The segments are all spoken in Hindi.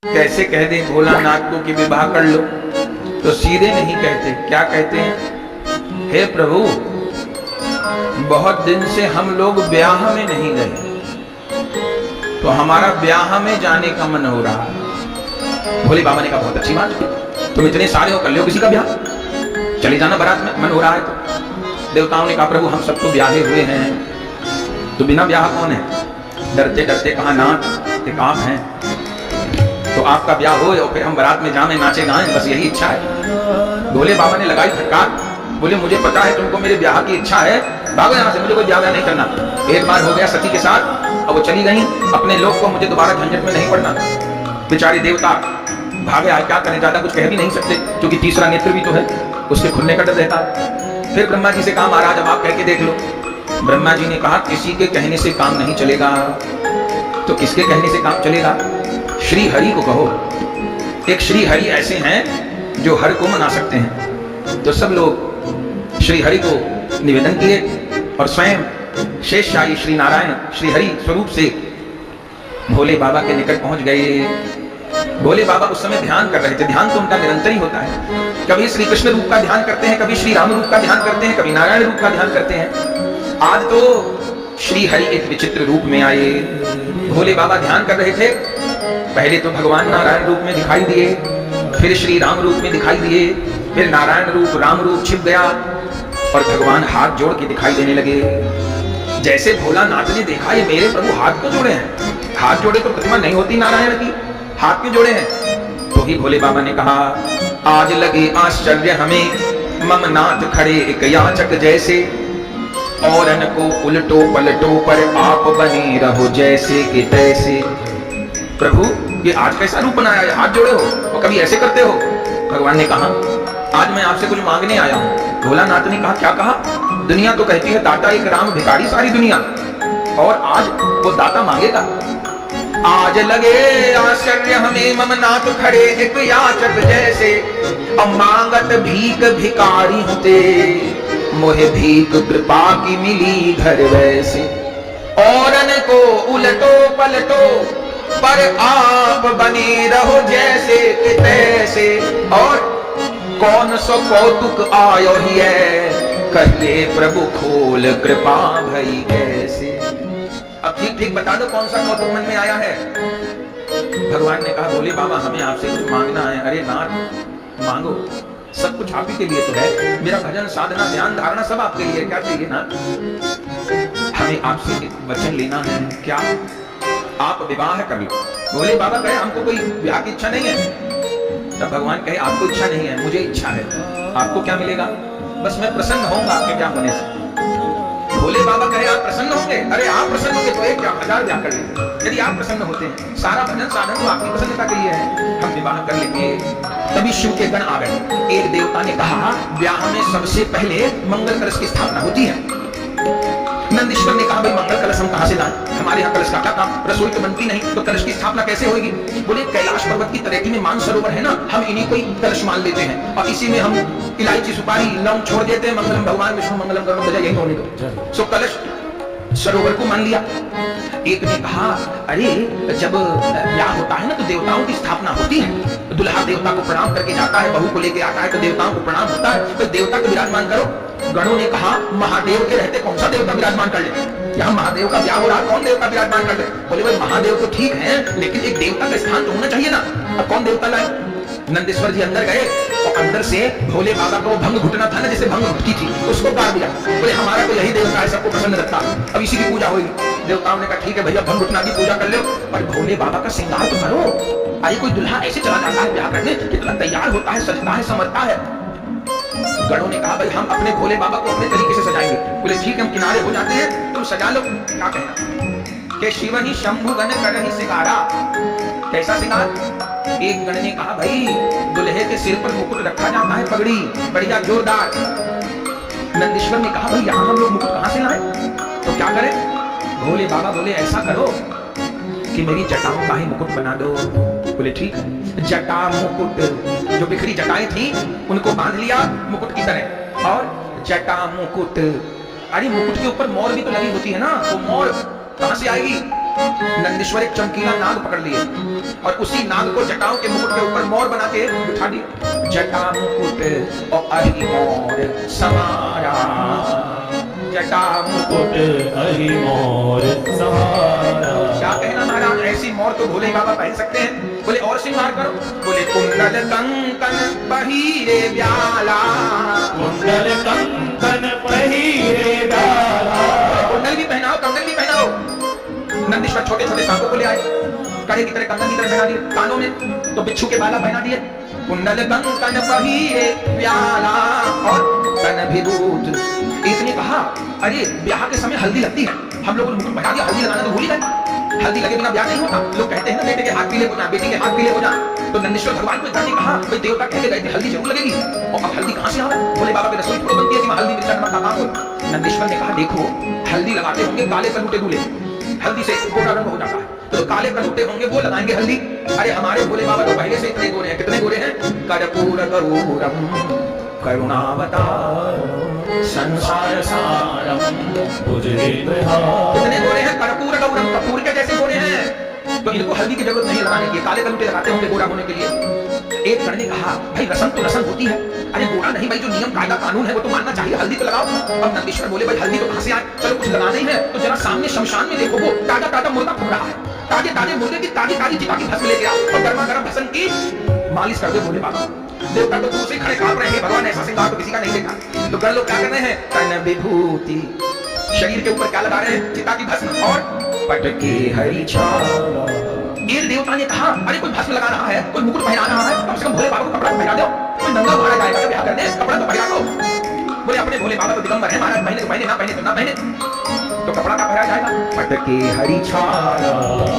कैसे कह दे भोलानाथ को कि विवाह कर लो, तो सीधे नहीं कहते। क्या कहते हैं? हे प्रभु, बहुत दिन से हम लोग ब्याह में नहीं गए, तो हमारा ब्याह में जाने का मन हो रहा है। भोले बाबा ने कहा बहुत अच्छी बात, तुम इतने सारे हो, कर लो किसी का ब्याह, चले जाना बारात में, मन हो रहा है तो। देवताओं ने कहा प्रभु हम सब तो ब्याहे हुए हैं, तो बिना ब्याह कौन है? डरते डरते कहा नाथ एक आप हैं, तो आपका ब्याह हो और फिर हम बारात में जाएं, नाचे गाएं, बस यही इच्छा है। भोले बाबा ने लगाई फटकार, बोले मुझे पता है तुमको मेरे ब्याह की इच्छा है, भागो यहाँ से, मुझे कोई ब्याह नहीं करना। एक बार हो गया सती के साथ और वो चली गई अपने लोग को, मुझे दोबारा झंझट में नहीं पड़ना। बेचारे देवता भागे आए, क्या करें, ज्यादा कुछ कह भी नहीं सकते क्योंकि तीसरा नेत्र भी तो है, उसके खुलने का डर रहता है। फिर ब्रह्मा जी से कहा महाराज अब आप कह के देख लो। ब्रह्मा जी ने कहा किसी के कहने से काम नहीं चलेगा, तो किसके कहने से काम चलेगा? श्री हरि को कहो। एक श्री हरि ऐसे हैं जो हर को मना सकते हैं। तो सब लोग श्री हरि को निवेदन किए और स्वयं शेषशाही श्री नारायण श्री हरि स्वरूप से भोले बाबा के निकट पहुंच गए। भोले बाबा उस समय ध्यान कर रहे थे। ध्यान तो उनका निरंतर ही होता है, कभी श्री कृष्ण रूप का ध्यान करते हैं, कभी श्री राम रूप का ध्यान करते हैं, कभी नारायण रूप का ध्यान करते हैं। आज तो श्री हरि एक विचित्र रूप में आए। भोले बाबा ध्यान कर रहे थे, पहले तो भगवान नारायण रूप में दिखाई दिए, फिर श्री राम रूप में दिखाई दिए, फिर नारायण रूप राम रूप छिप गया और भगवान हाथ जोड़ के दिखाई देने लगे। जैसे भोलानाथ ने देखा ये मेरे प्रभु हाथ क्यों जोड़े हैं, हाथ जोड़े तो प्रतिमा नहीं होती नारायण की, हाथ क्यों जोड़े हैं? तो ही भोले बाबा ने कहा आज लगे आश्चर्य हमें, मम नाथ खड़े एक याचक जैसे, और न को उलटो पलटो पर आप बने रहो जैसे कि तैसे। प्रभु ये आज कैसा रूप बनाया है, हाथ जोड़े हो और कभी ऐसे करते हो। भगवान ने कहा आज मैं आपसे कुछ मांगने आया हूं। भोलानाथ ने कहा क्या कहा? दुनिया तो कहती है दाता एक राम भिखारी सारी दुनिया, और आज वो दाता मांगेगा। आज लगे आश्चर्य हमें, मम नाथ खड़े एक याचक जैसे, अब मांगत भीख भिखारी होते, मोहे भीख कृपा की मिली घर वैसे। औरन को उलटो पलटो पर आप बने रहो जैसे कि तैसे, और कौन सो कौतुक आयो ही है, कहे प्रभु खोल कृपा भई कैसे। अब ठीक ठीक बता दो कौन सा कौतुक मन में आया है। भगवान ने कहा भोले बाबा हमें आपसे कुछ मांगना है। अरे नाथ मांगो, सब कुछ आप ही के लिए तो है, मेरा भजन साधना ध्यान धारणा सब आपके लिए। क्या चाहिए ना? हमें आपसे एक वचन लेना है। क्या? आप विवाह कर लो। भोले बाबा कहे हमको कोई विवाह की इच्छा नहीं है। तब भगवान कहे आपको इच्छा नहीं है, मुझे इच्छा है। आपको क्या मिलेगा? बस मैं प्रसन्न होऊंगा आपके ब्याह होने से। भोले बाबा कहे आप प्रसन्न होंगे? अरे आप प्रसन्न होंगे तो एक क्या 1000 ब्याह कर लेंगे। यदि आप प्रसन्न होते हैं, सारा भजन साधन तो आपकी प्रसन्नता के लिए है, हम विवाह कर लेंगे। तभी शिव के गण आ गए। एक देवता ने कहा ब्याह में सबसे पहले मंगल कलश की स्थापना होती है। नंदीश्वर ने कहा भाई मंगल कलश हम कहां से लाएं, हमारे यहाँ कलश का क्या काम, रसोई तो बनती नहीं तो कलश की स्थापना कैसे होगी? बोले कैलाश पर्वत की तरेती में मानसरोवर है ना, हम इन्हीं को ही कलश मान लेते हैं और इसी में हम इलायची सुपारी लौंग छोड़ देते हैं, मंगलम भगवान विष्णु मंगलम करो बजा यही होने दो। सो कलश सरोवर को मान लिया। एक ने कहा अरे जब ब्याह होता है ना तो देवताओं की स्थापना होती है, दुल्हा देवता को प्रणाम करके जाता है, बहू को लेके आता है तो देवताओं को प्रणाम होता है, तो देवता को विराजमान करो। गणों ने कहा महादेव के रहते कौन सा देवता विराजमान कर ले, यहाँ महादेव का ब्याह हो रहा, कौन देवता विराजमान कर ले? बोले भाई महादेव तो ठीक है लेकिन एक देवता का स्थान तो होना चाहिए ना। अब कौन देवता लाए? नंदेश्वर जी अंदर गए और अंदर से भोले बाबा को भंग घुटना था ना, जैसे भंग घुटकी थी, उसको काट दिया। बोले हमारा तो यही देवता है, सबको प्रसन्न रखता, अब इसी की पूजा होगी। देवताओं ने कहा ठीक है भैया भंग घुटना की पूजा कर लो, पर भोले बाबा का श्रृंगार तो करो। अरे कोई दुल्हा ऐसे चला जाता है ब्याह करने, कितना तैयार होता है, सजता है, समझता है। गणों ने कहा भाई हम अपने भोले बाबा को अपने तरीके से सजाएंगे। बोले ठीक है हम किनारे हो जाते हैं, तुम सजा लो। क्या कहना कि शिव ही शंभु गण करहि सिंगारा। कैसा सिंगार? एक गण ने कहा भाई दुल्हे के सिर पर मुकुट रखा जाता है, पगड़ी बढ़िया जोरदार। नंदीश्वर ने कहा भाई यहाँ हम लोग मुकुट कहां से लाएं, तो क्या करें? भोले बाबा बोले ऐसा करो कि मेरी जटाओं का ही मुकुट बना दो। बोले ठीक है। जटा मुकुट, जो बिखरी जटाएं थी उनको बांध लिया मुकुट की तरह, और जटा मुकुट। अरे मुकुट के ऊपर मोर भी तो लगी होती है ना, वो मोर कहां से आएगी? नंदीश्वर एक चमकीला नाग पकड़ लिए और उसी नाग को जटाओं के मुकुट के ऊपर मोर बना के बिठा दिया। जटा मुकुट और अहि मोर समारा, जटा मुकुट अहि मोर समारा। क्या कहना महाराज, ऐसी मोर तो भोले बाबा पहन सकते हैं। बोले और श्रृंगार करो। बोले कुंडल कंकन पहिरे ब्याला, कुंडल कंकन पहिरे ब्याला। कुंडल भी पहनाओ, कंगन भी पहनाओ। नंदीश्वर छोटे छोटे सांपों को ले आए, कड़े की तरह कंगन की तरह पहना दिए, कानों में तो बिच्छू के बाला पहना दिए। कुंडल कंकन पहिरे ब्याला और तन विभूत। इसने कहा अरे ब्याह के समय हल्दी लगती है, हम लोगों ने मुकुट पहना दिया, हल्दी लगाना तो भूल ही गए। हल्दी लगे बिना ब्याह नहीं होता। लोग कहते हैं ना बेटे के हाथ पीले हो जाए, बेटी के हाथ पीले हो जाए। तो नंदीश्वर भगवान को इतना नहीं कहा, भाई देवता कहते गए थे हल्दी जरूर लगेगी, और अब हल्दी कहां से आवे? बोले बाबा की रसोई थोड़ी बनती है कि हल्दी मिर्चा नमक कहां हो? नंदीश्वर ने कहा देखो हल्दी लगाते होंगे काले कलूटे दूल्हे, हल्दी से गोरा रंग हो जाता है, तो काले कलूटे होंगे वो लगाएंगे हल्दी। अरे हमारे भोले बाबा तो पहले से इतने गोरे हैं। कितने गोरे हैं? कर्पूर करूरम करुणावतार संसार सारम भुजगेन्द्रहार। कितने गोरे हैं? कर्पूर गौरम, कपूर के जैसे गोरे हैं। तो इनको हल्दी की जरूरत नहीं लगाने की, काले कलूटे लगाते होंगे गोरा होने के लिए। एक गण ने कहा भाई रसम तो रसम होती है, अरे गोरा नहीं भाई, जो नियम कायदा कानून है वो तो मानना चाहिए, हल्दी तो लगाओ। अब नंदीश्वर बोले भाई हल्दी तो कहां से आए? चलो कुछ लगाना ही है तो जरा सामने शमशान में देखो, वो ताजा ताजा मुर्गा फूक रहा है, ताजे ताजे मुर्गे की ताजी ताजी चिता की भस्म लेके आओ और गर्मा गर्म भस्म की मालिश कर दो। बोले बाबा देवता तो दूर से खड़े कांप रहे हैं, भगवान ऐसा श्रृंगार तो किसी का नहीं देखा। तो गण लोग क्या कर रहे हैं? तन विभूति, शरीर के ऊपर क्या लगा रहे हैं? चिता की भस्म और पटके हरि छाला। एक देवता ने कहा अरे कोई भस्म लगा रहा है, कोई मुकुट पहना रहा है, कम से कम भोले बाबा को कपड़ा पहना दो, कोई नंगा मारा जाएगा ब्याह करने, कपड़ा तो पहना दो। बोले अपने भोले बाबा तो दिगंबर है महाराज, पहने तो पहने, ना पहने तो ना पहने, तो कपड़ा का पहना जाएगा? पटके हरि छाला।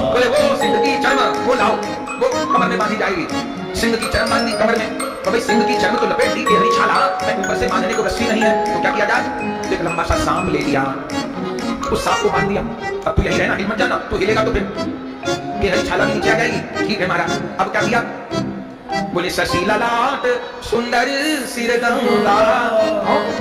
बोले वो सिंह की चर्म वो लाओ, वो कमर में बांधी जाएगी। सिंह की चर्म बांधी कमर में, तो भाई सिंह की चर्म तो लपेट दी, हरी छाला ऊपर से बांधने को रस्सी नहीं है, तो क्या किया जाए? एक लंबा सा सांप ले लिया, उस सांप को बांध दिया। अब तू यही रहना, हिल मत जाना, तू हिलेगा तो फिर ये हरी छाला भी नीचे आ जाएगी। ठीक है महाराज। अब क्या किया? बोले शशि ललाट सुंदर सिर गंगा,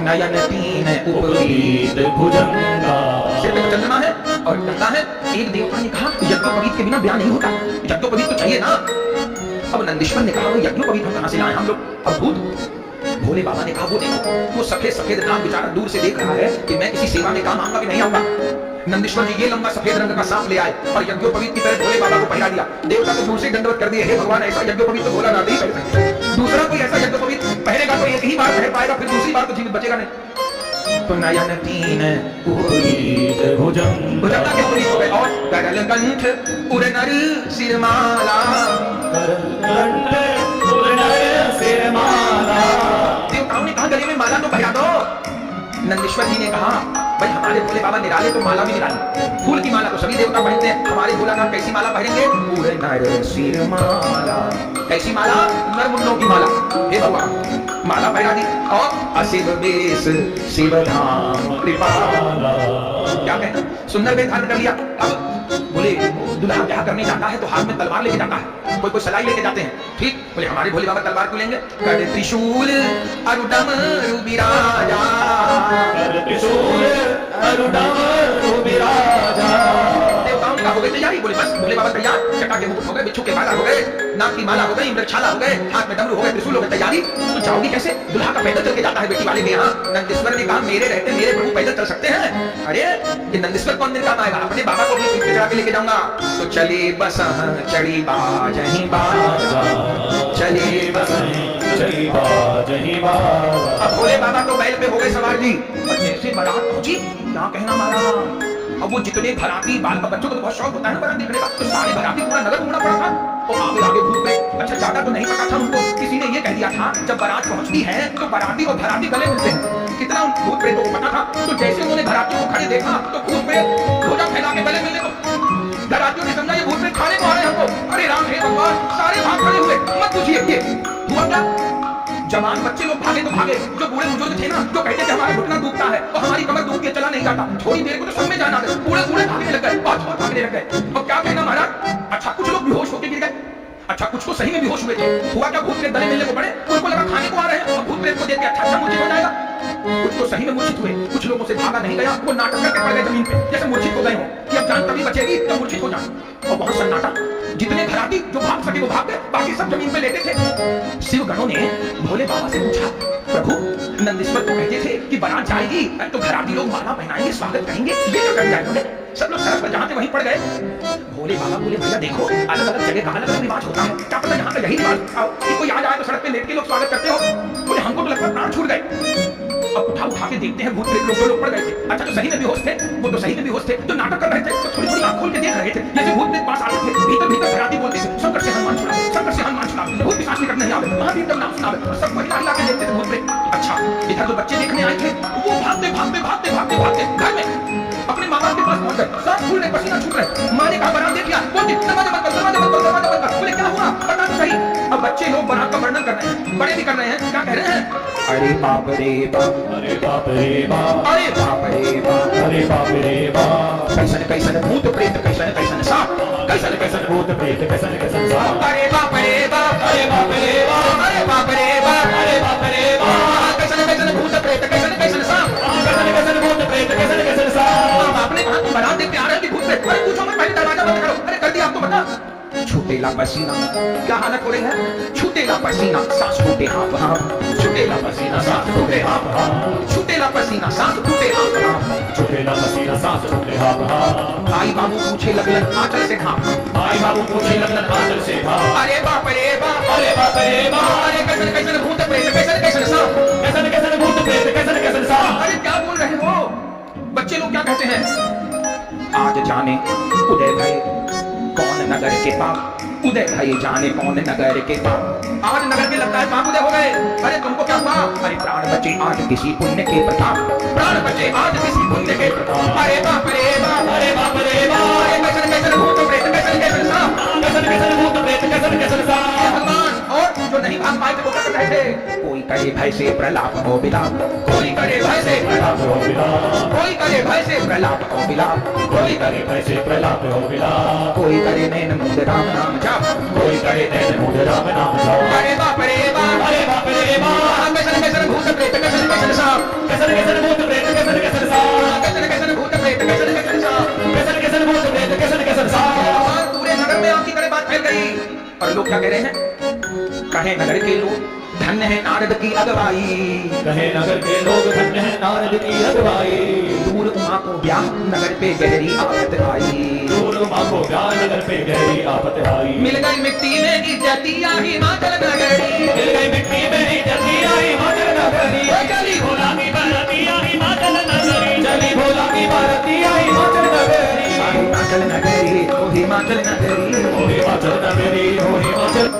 नयन तीन उपवीत भुजंगा। सिर पे चंद्रमा है और गंगा है। एक देवता ने कहा यज्ञोपवीत के बिना ब्याह नहीं होता, यज्ञोपवीत तो चाहिए ना। अब नंदीश्वर ने कहा यज्ञोपवीत हम कहां से लाएं हम लोग? अब भूत भोले बाबा ने कहा वो देखो, वो सफेद सफेद नाग बेचारा दूर से देख रहा है कि मैं किसी सेवा में काम आऊंगा कि नहीं आऊंगा। नंदीश्वर जी ये लंबा सफेद रंग का सांप ले आए और यज्ञोपवीत की तरह भोले बाबा को पहना दिया। देवता को दूर से दंडवत कर दिए, हे भगवान ऐसा यज्ञोपवीत तो भोला नाथ ही पहन सकते, दूसरा कोई ऐसा यज्ञोपवीत पहनेगा तो एक ही बार पहन पाएगा, फिर दूसरी बार तो जीवित बचेगा नहीं। तो नयन तीन उपवीत भुजंगा के उपवीत हो गए और करल कंठ उर नर सिरमाला, देवताओं ने कहा गले में माला तो पहना दो। नंदीश्वर जी ने कहा भाई हमारे भोले बाबा निराले तो माला भी निराली, फूल की माला तो सभी देवता पहनते हैं, हमारे भोलानाथ कैसी माला पहनेंगे? पूरे नर सिर माला। कैसी माला? नर मुंडों की माला। हे भगवान माला पहना दी और अशिव वेश शिव धाम कृपाला। क्या कहना? सुंदर वेश धारण कर लिया। अब बोले दुल्हा ब्याह करने जाता है तो हाथ में तलवार लेके जाता है, कोई कोई सलाई लेके जाते हैं। ठीक, बोले हमारे भोले बाबा तलवार क्यों लेंगे? कर त्रिशूल अरुडम रुबिराजा, कर त्रिशूल अरुडम रुबिराजा। देवताओं ने कहा हो गई तैयारी? बोले बस भोले बाबा तैयार, जटा के मुकुट हो गए, बिच्छू के बाला हो गए, नाग की माला हो गई, मृगछाला हो गए, हाथ में डमरू हो गए, त्रिशूल हो गए, तैयारी। तो जाओगी कैसे? दुल्हा का पैदल चल के जाता है बेटी वाले के यहाँ। नंदीश्वर ने कहा मेरे रहते मेरे प्रभु पैदल चल सकते हैं? अरे ये नंदीश्वर कौन दिन काम आएगा? अपने बाबा को भी पीछे चढ़ा के लेके जाऊंगा। तो चले बस चढ़ी बाजही बाजा, चले बस चढ़ी बाजही बाजा। अब भोले बाबा तो बैल पे हो गए सवार जी, और जैसे बारात पहुंची क्या कहना मारा। अब वो जितने भराती बाल बच्चों को तो बहुत शौक होता है ना बारात देखने का, तो सारे भराती पूरा नगर घूमना पड़ा था। तो आगे आगे भूत में अच्छा ज्यादा तो नहीं पता था उनको, किसी ने ये कह दिया था जब बारात पहुंचती है तो बाराती और भराती गले मिलते हैं। कितना भूत प्रेतों को पता था। तो जैसे उन्होंने भरातियों को खड़े देखा तो भूत प्रेत ध्वजा फैला के गले मिलने को, भरातियों ने समझा ये भूत प्रेत खाने को आ रहे हैं हमको। अरे राम हे भगवान, सारे भाग खड़े हुए। मत पूछिए ये हुआ क्या। जवान बच्चे लोग भागे तो भागे, जो बूढ़े बुजुर्ग थे ना जो कहते थे हमारा घुटना दुखता है और हमारी कमर दुख के चला नहीं जाता, थोड़ी देर को तो सब में जाना है, बूढ़े बूढ़े भागने लग गए, बहुत भागने लग गए। और क्या कहना महाराज, अच्छा कुछ लोग बेहोश होकर गिर गए, अच्छा कुछ तो सही में बेहोश हुए थे। हुआ क्या, भूत प्रेत गले मिलने को पड़े, उनको लगा खाने को आ रहे हैं और भूत प्रेत को देख के अच्छा मुझे हो जाएगा। कुछ तो सही में मूर्छित हुए, कुछ लोगों से भागा नहीं गया, वो नाटक करके पड़ गए जमीन पे जैसे मूर्छित हो गए हो कि अब जान तभी बचेगी तब मूर्छित हो जाए। और बहुत सन्नाटा, जितने घराटी जो भाग सके वो भाग गए, बाकी सब जमीन पे लेटे थे। शिव गणों ने भोले बाबा से पूछा, प्रभु नंदीश्वर तो कहते थे कि बारात जाएगी तो घराटी लोग माला पहनाएंगे, स्वागत करेंगे, ये जो कर जाए सब लोग सड़क पर जहाँ थे वहीं पड़ गए। भोले बाबा बोले, भैया देखो अलग अलग जगह का अलग अलग रिवाज होता है, क्या पता यहाँ का यही रिवाज आओ कि कोई आ जाए तो सड़क पे लेट के लोग स्वागत करते हो। बोले हमको तो लगता है प्राण छूट गए। अब उठा के देखते हैं, भूत प्रेत लोग पड़ गए थे। अच्छा जो सही में बेहोश थे वो तो सही में बेहोश थे, जो नाटक कर रहे थे तो थोड़ी थोड़ी आंख खोल के देख रहे थे, जैसे भूत प्रेत पास आते थे, भीतर भीतर घराटी बोलते थे, शंकर से हनुमान छुड़ा, शंकर से हनुमान छुड़ा, भूत पिशाच निकट नहीं आवे, महावीर का नाम सुनावे, सब महिला हिला के देखते थे भूत प्रेत। अच्छा इधर जो बच्चे देखने आए थे वो भागते भागते भागते भागते भागते घर में अपने माँ बाप के पास पहुंच गए, सांस फूल रहे, पसीना छूट रहे। माँ ने कहा बारात देख लिया, बोलती दरवाजा बंद कर, दरवाजा बंद कर, दरवाजा बंद कर। बोले क्या हुआ बता तो सही। अब बच्चे लोग बारात का वर्णन कर रहे हैं, बड़े भी कर रहे हैं, क्या कह रहे हैं, अरे बाप रे बाप, अरे बाप रे बाप, अरे बाप रे बाप, अरे बाप रे बाप, कैसन कैसन भूत प्रेत, कैसन कैसन सांप, कैसन कैसन भूत प्रेत, कैसन कैसन सांप, अरे बाप रे बाप, अरे बाप रे बाप, अरे बाप रे बाप, अरे बाप रे बाप, कैसन कैसन भूत प्रेत, कैसन कैसन सांप, कैसन कैसन भूत प्रेत, कैसन कैसन सांप। आपने कहा तुम बारात देखते आ रहे थे भूत प्रेत, अरे पूछो मत, पहले दरवाजा बंद करो। अरे कर दिया आप तो बता। छूटेला पसीना, क्या हालत हो रही है, छूटेला पसीना सांस फूटे हाँफ हाँफ, छूटेला पसीना सांस फूटे हाँफ हाँफ, छूटेला पसीना सांस फूटे हाँफ हाँफ, छूटेला पसीना सांस फूटे हाँफ हाँफ। भाई बाबू पूछे लगलन आंचल से घाम, भाई बाबू पूछे लगलन आंचल से घाम, अरे बाप रे बाप, अरे बाप रे बाप, अरे कैसन कैसन भूत प्रेत, कैसन कैसन सांप, कैसन कैसन भूत प्रेत, कैसन कैसन सांप। अरे क्या बोल रहे हो। बच्चे लोग क्या कहते हैं, आज जाने उदय भाई कौन नगर के पाप, उदय भाई जाने कौन नगर के पाप, आज नगर के लगता है पाप उदय हो गए। अरे तुमको क्या हुआ, अरे प्राण बचे आज किसी पुण्य के प्रताप, प्राण बचे आज किसी पुण्य के प्रताप, अरे बाप रे बाप, अरे बाप रे बाप, अरे कैसन कैसन भूत प्रेत, कैसन कैसन सांप, कैसन कैसन भूत प्रेत, कैसन कैसन सांप। भगवान और जो नहीं भाग पाए थे वो क्या कर रहे थे, कोई करे भय से प्रलाप हो विलाप, कोई करे भय से प्रलाप हो विलाप, कोई करे भय से प्रलाप हो विलाप, कोई करे भय से प्रलाप हो विलाप, कोई करे नैन मुंद राम नाम जाप, कोई करे नैन मुझ राम नाम जाप। अरे बाप रे बाप, अरे बाप रे बाप, कैसन कैसन भूत प्रेत, कैसन कैसन सांप, कैसन कैसन भूत प्रेत, कैसन कैसन सांप, कैसन कैसन भूत प्रेत, कैसन कैसन सांप, कैसन कैसन भूत प्रेत, कैसन कैसन सांप। और पूरे नगर में आपकी तरह बात फैल गई। और लोग क्या कह रहे हैं, कहे नगर के लोग धन्य है नारद की अगवाई, कहे नगर के लोग धन्य है नारद की अगवाई, दूर उमा को ब्याह नगर पे गहरी आफत आई, दूर उमा को ब्याह नगर पे गहरी आफत आई, मिल गई मिट्टी में इज्जतिया हिमाचल नगरी, मिल गई मिट्टी में इज्जतिया हिमाचल नगरी, चली भोला की बरतिया हिमाचल नगरी, चली भोला की बरतिया हिमाचल नगरी, हिमाचल नगरी ओ हिमाचल नगरी, ओ हिमाचल नगरी, ओ हिमाचल